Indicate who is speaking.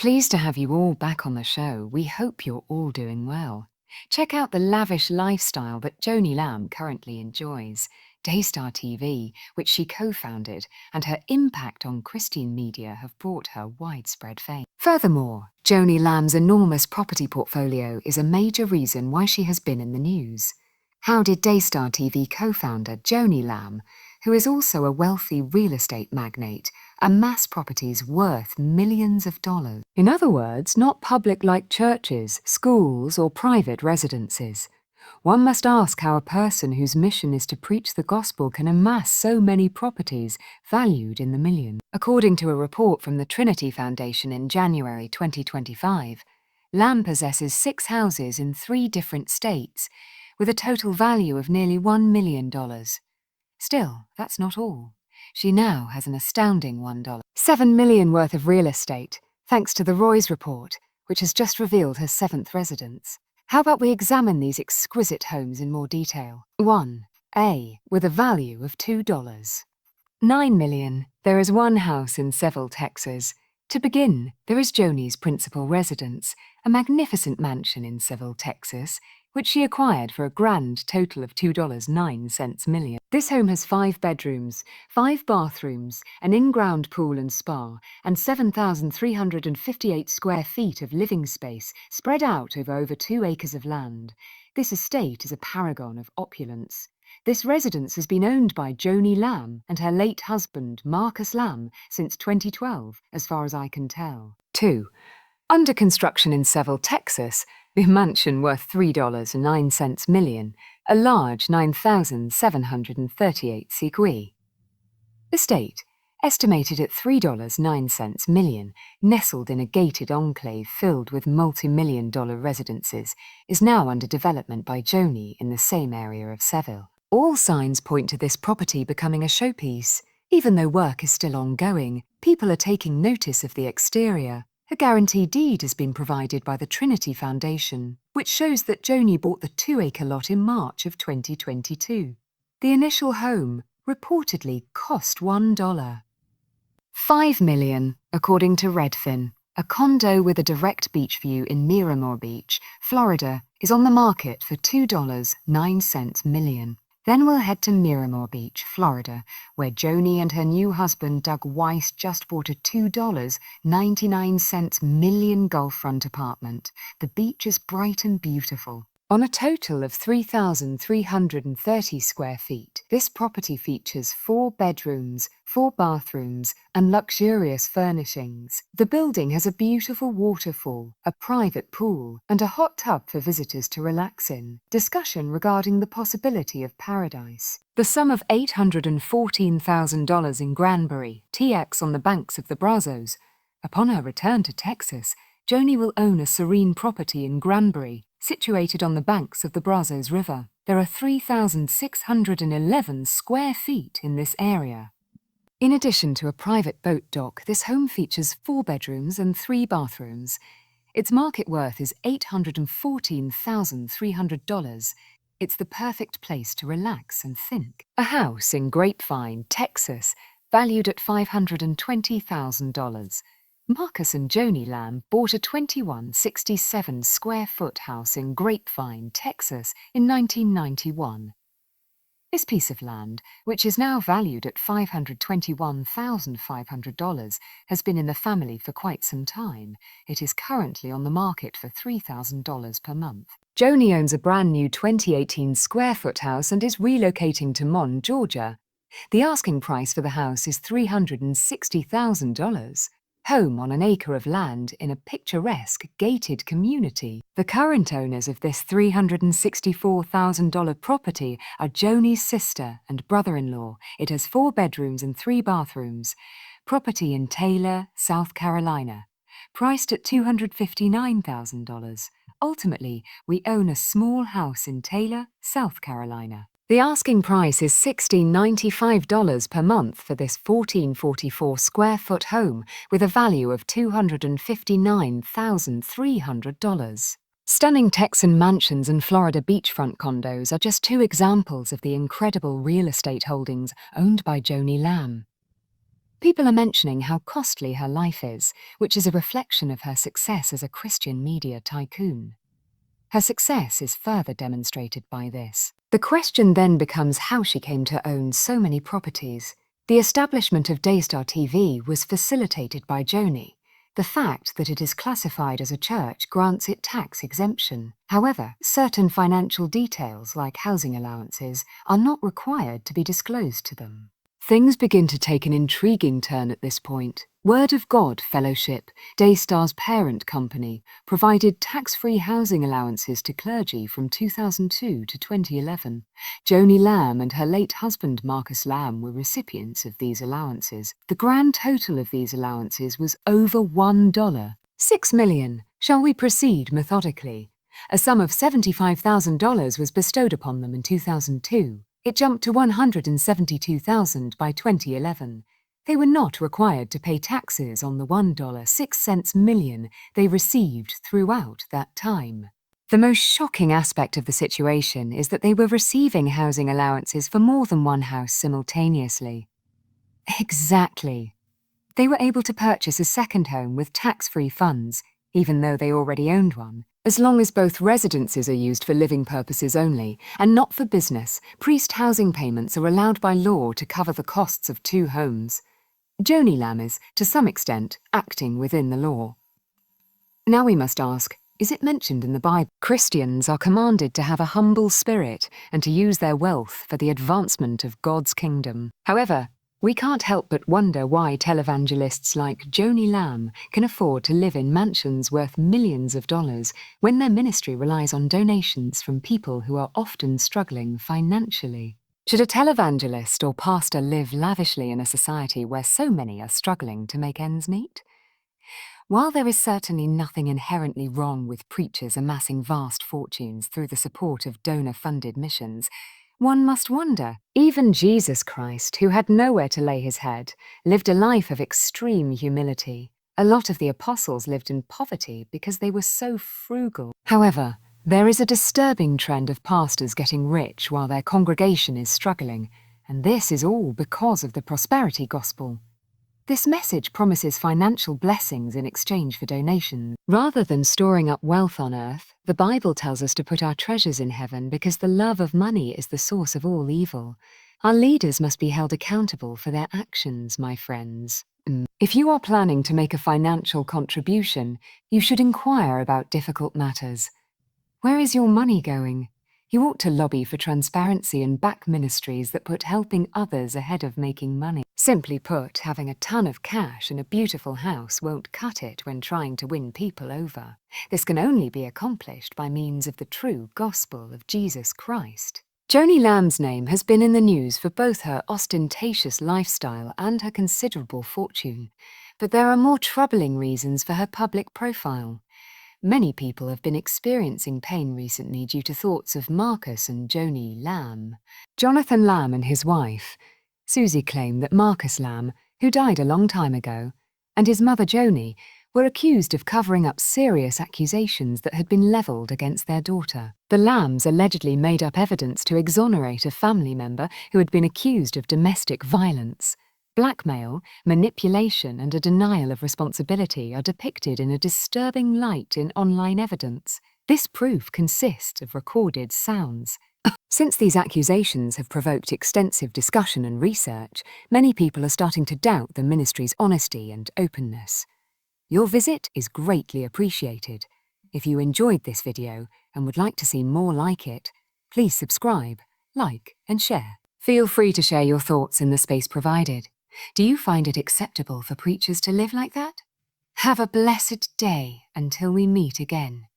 Speaker 1: Pleased to have you all back on the show. We hope you're all doing well. Check out the lavish lifestyle that Joni Lamb currently enjoys, Daystar TV, which she co-founded, and her impact on Christian media have brought her widespread fame. Furthermore, Joni Lamb's enormous property portfolio is a major reason why she has been in the news. How did Daystar TV co-founder Joni Lamb, who is also a wealthy real estate magnate, amass properties worth millions of dollars? In other words, not public like churches, schools, or private residences. One must ask how a person whose mission is to preach the gospel can amass so many properties valued in the millions. According to a report from the Trinity Foundation in January 2025, Lamb possesses 6 houses in 3 different states, with a total value of nearly $1 million. Still, that's not all. She now has an astounding $7 million worth of real estate, thanks to the Roy's report, which has just revealed her 7th residence. How about we examine these exquisite homes in more detail? 1. A, with a value of $2. $9 million. There is one house in Seville, Texas. To begin, there is Joni's principal residence, a magnificent mansion in Seville, Texas, which she acquired for a grand total of $2.09 million. This home has 5 bedrooms, 5 bathrooms, an in-ground pool and spa, and 7,358 square feet of living space spread out over 2 acres of land. This estate is a paragon of opulence. This residence has been owned by Joni Lamb and her late husband, Marcus Lamb, since 2012, as far as I can tell. 2. Under construction in Seville, Texas, the mansion worth $3.09 million, a large 9,738 sequoia. Estate, estimated at $3.09 million, nestled in a gated enclave filled with multi-million-dollar residences, is now under development by Joni in the same area of Seville. All signs point to this property becoming a showpiece. Even though work is still ongoing, people are taking notice of the exterior. A guarantee deed has been provided by the Trinity Foundation, which shows that Joni bought the 2-acre lot in March of 2022. The initial home reportedly cost $1. $5 million, according to Redfin. A condo with a direct beach view in Miramar Beach, Florida, is on the market for $2.09 million. Then we'll head to Miramar Beach, Florida, where Joni and her new husband Doug Weiss just bought a $2.99 million Gulfront apartment. The beach is bright and beautiful. On a total of 3,330 square feet, this property features 4 bedrooms, 4 bathrooms, and luxurious furnishings. The building has a beautiful waterfall, a private pool, and a hot tub for visitors to relax in. Discussion regarding the possibility of paradise. The sum of $814,000 in Granbury, TX on the banks of the Brazos. Upon her return to Texas, Joni will own a serene property in Granbury, situated on the banks of the Brazos River. There are 3,611 square feet in this area. In addition to a private boat dock, this home features 4 bedrooms and 3 bathrooms. Its market worth is $814,300. It's the perfect place to relax and think. A house in Grapevine, Texas, valued at $520,000. Marcus and Joni Lamb bought a 2167 square foot house in Grapevine, Texas in 1991. This piece of land, which is now valued at $521,500, has been in the family for quite some time. It is currently on the market for $3,000 per month. Joni owns a brand new 2018 square foot house and is relocating to Mon, Georgia. The asking price for the house is $360,000. Home on an acre of land in a picturesque, gated community. The current owners of this $364,000 property are Joni's sister and brother-in-law. It has 4 bedrooms and 3 bathrooms. Property in Taylor, South Carolina. Priced at $259,000. Ultimately, we own a small house in Taylor, South Carolina. The asking price is $1,695 per month for this 1,444 square foot home with a value of $259,300. Stunning Texan mansions and Florida beachfront condos are just 2 examples of the incredible real estate holdings owned by Joni Lamb. People are mentioning how costly her life is, which is a reflection of her success as a Christian media tycoon. Her success is further demonstrated by this. The question then becomes how she came to own so many properties. The establishment of Daystar TV was facilitated by Joni. The fact that it is classified as a church grants it tax exemption. However, certain financial details, like housing allowances, are not required to be disclosed to them. Things begin to take an intriguing turn at this point. Word of God Fellowship, Daystar's parent company, provided tax-free housing allowances to clergy from 2002 to 2011. Joni Lamb and her late husband Marcus Lamb were recipients of these allowances. The grand total of these allowances was over $1. $6 million. Shall we proceed methodically? A sum of $75,000 was bestowed upon them in 2002. It jumped to $172,000 by 2011. They were not required to pay taxes on the $1.06 million they received throughout that time. The most shocking aspect of the situation is that they were receiving housing allowances for more than one house simultaneously. Exactly. They were able to purchase a second home with tax-free funds, even though they already owned one. As long as both residences are used for living purposes only, and not for business, priest housing payments are allowed by law to cover the costs of two homes. Joni Lamb is, to some extent, acting within the law. Now we must ask, is it mentioned in the Bible? Christians are commanded to have a humble spirit and to use their wealth for the advancement of God's kingdom. However, we can't help but wonder why televangelists like Joni Lamb can afford to live in mansions worth millions of dollars when their ministry relies on donations from people who are often struggling financially. Should a televangelist or pastor live lavishly in a society where so many are struggling to make ends meet? While there is certainly nothing inherently wrong with preachers amassing vast fortunes through the support of donor-funded missions, one must wonder, even Jesus Christ, who had nowhere to lay his head, lived a life of extreme humility. A lot of the apostles lived in poverty because they were so frugal. However, there is a disturbing trend of pastors getting rich while their congregation is struggling, and this is all because of the prosperity gospel. This message promises financial blessings in exchange for donations. Rather than storing up wealth on earth, the Bible tells us to put our treasures in heaven because the love of money is the source of all evil. Our leaders must be held accountable for their actions, my friends. If you are planning to make a financial contribution, you should inquire about difficult matters. Where is your money going? You ought to lobby for transparency and back ministries that put helping others ahead of making money. Simply put, having a ton of cash and a beautiful house won't cut it when trying to win people over. This can only be accomplished by means of the true gospel of Jesus Christ. Joni Lamb's name has been in the news for both her ostentatious lifestyle and her considerable fortune, but there are more troubling reasons for her public profile. Many people have been experiencing pain recently due to thoughts of Marcus and Joni Lamb. Jonathan Lamb and his wife, Susie, claim that Marcus Lamb, who died a long time ago, and his mother Joni were accused of covering up serious accusations that had been levelled against their daughter. The Lambs allegedly made up evidence to exonerate a family member who had been accused of domestic violence. Blackmail, manipulation, and a denial of responsibility are depicted in a disturbing light in online evidence. This proof consists of recorded sounds. Since these accusations have provoked extensive discussion and research, many people are starting to doubt the ministry's honesty and openness. Your visit is greatly appreciated. If you enjoyed this video and would like to see more like it, please subscribe, like, and share. Feel free to share your thoughts in the space provided. Do you find it acceptable for preachers to live like that? Have a blessed day until we meet again.